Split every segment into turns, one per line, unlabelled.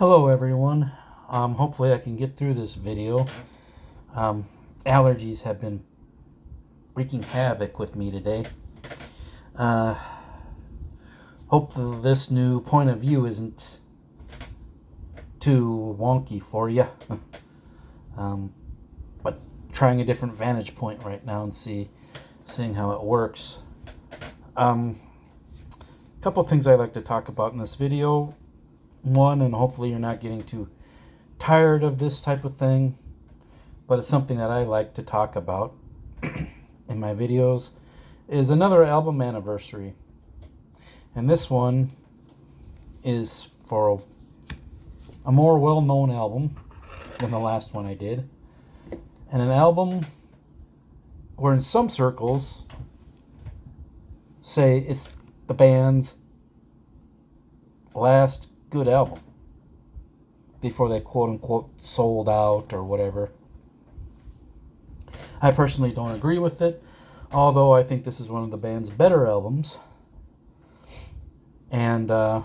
Hello everyone. Hopefully I can get through this video. Allergies have been wreaking havoc with me today. Hopefully this new point of view isn't too wonky for you. But trying a different vantage point right now and seeing how it works. A couple things I'd like to talk about in this video. One, and hopefully you're not getting too tired of this type of thing, but it's something that I like to talk about in my videos, is another album anniversary. And this one is for a more well-known album than the last one I did. And an album where in some circles say it's the band's last good album before they quote-unquote sold out or whatever. I personally don't agree with it, although I think this is one of the band's better albums. And the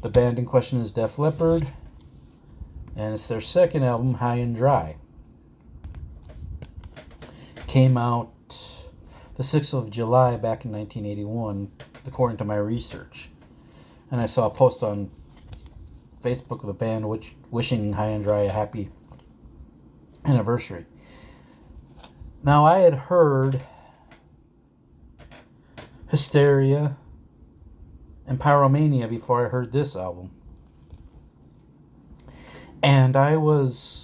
band in question is Def Leppard, and it's their second album, High and Dry. Came out the 6th of July back in 1981, according to my research. And I saw a post on Facebook of the band wishing High and Dry a happy anniversary. Now, I had heard Hysteria and Pyromania before I heard this album. And I was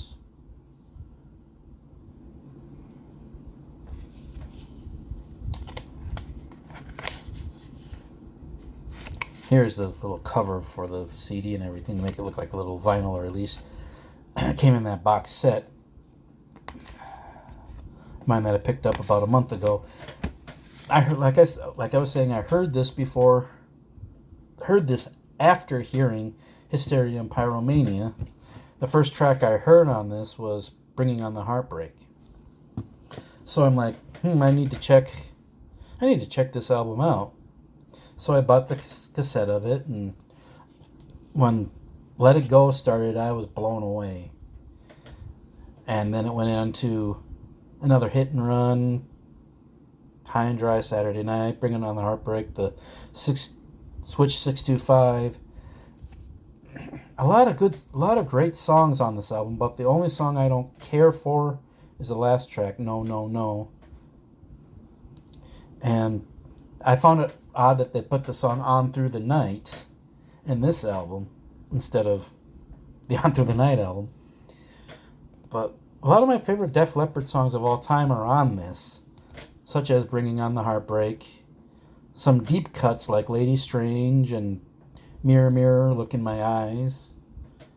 here's the little cover for the CD and everything to make it look like a little vinyl release. It came in that box set. Mine that I picked up about a month ago. I heard, like I was saying, I heard this after hearing Hysteria and Pyromania. The first track I heard on this was Bringing on the Heartbreak. So I'm like, I need to check this album out. So I bought the cassette of it, and when Let It Go started, I was blown away. And then it went on to another Hit and Run, High and Dry, Saturday Night, Bringing on the Heartbreak, the Switch 625. A lot of great songs on this album, but the only song I don't care for is the last track, No, No, No. And I found it odd that they put the song On Through the Night in this album instead of the On Through the Night album. But a lot of my favorite Def Leppard songs of all time are on this, such as Bringing on the Heartbreak, some deep cuts like Lady Strange and Mirror, Mirror, Look in My Eyes,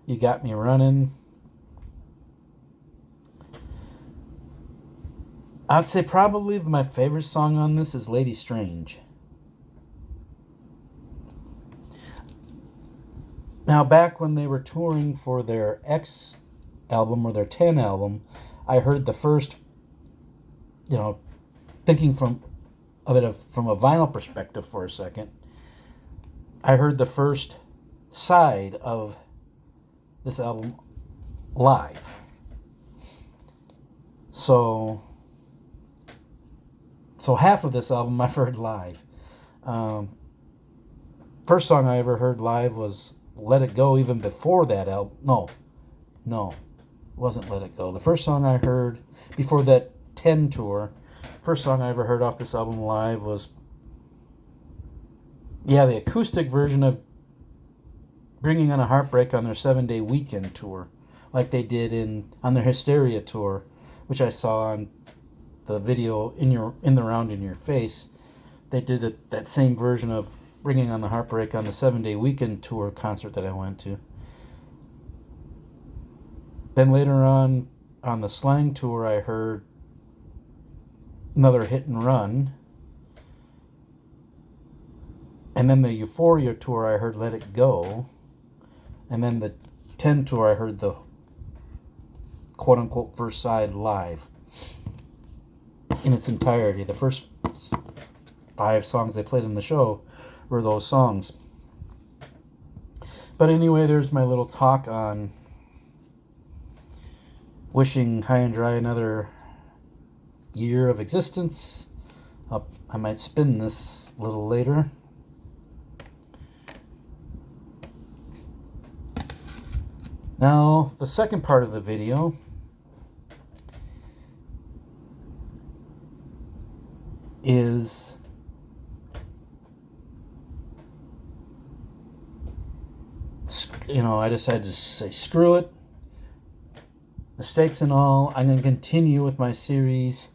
You Got Me Running. I'd say probably my favorite song on this is Lady Strange. Now, back when they were touring for their X album or their 10 album, I heard the first, thinking from a vinyl perspective for a second, I heard the first side of this album live. So half of this album I've heard live. First song I ever heard live was Let It Go, even before that album. No, it wasn't Let It Go. The first song I heard before that 10 tour, first song I ever heard off this album live was, the acoustic version of Bringing on a Heartbreak on their 7-day weekend tour, like they did on their Hysteria tour, which I saw on the video in the Round in Your Face. They did that same version of Bringing on the Heartbreak on the 7-day weekend tour concert that I went to. Then later on the Slang tour, I heard another Hit and Run. And then the Euphoria tour, I heard Let It Go. And then the 10 tour, I heard the quote-unquote first side live in its entirety. The first 5 songs they played in the show were those songs. But anyway, there's my little talk on wishing High and Dry another year of existence. I might spin this a little later. Now, the second part of the video is I decided to say screw it, mistakes and all. I'm going to continue with my series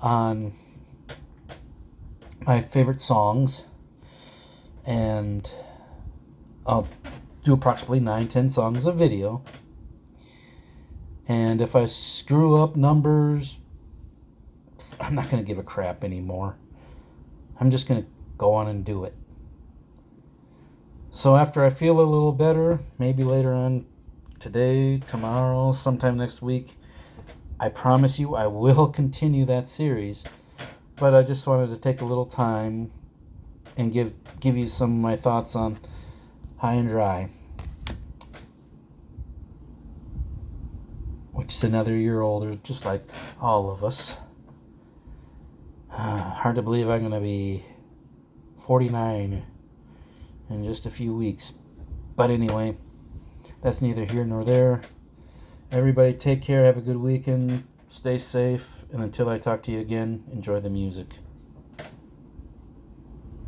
on my favorite songs, and I'll do approximately 9-10 songs of video. And if I screw up numbers, I'm not going to give a crap anymore. I'm just going to go on and do it. So after I feel a little better, maybe later on today, tomorrow, sometime next week, I promise you I will continue that series. But I just wanted to take a little time and give you some of my thoughts on High and Dry, which is another year older, just like all of us. Hard to believe I'm going to be 49 in just a few weeks. But anyway, that's neither here nor there. Everybody take care, have a good weekend, stay safe, and until I talk to you again, enjoy the music.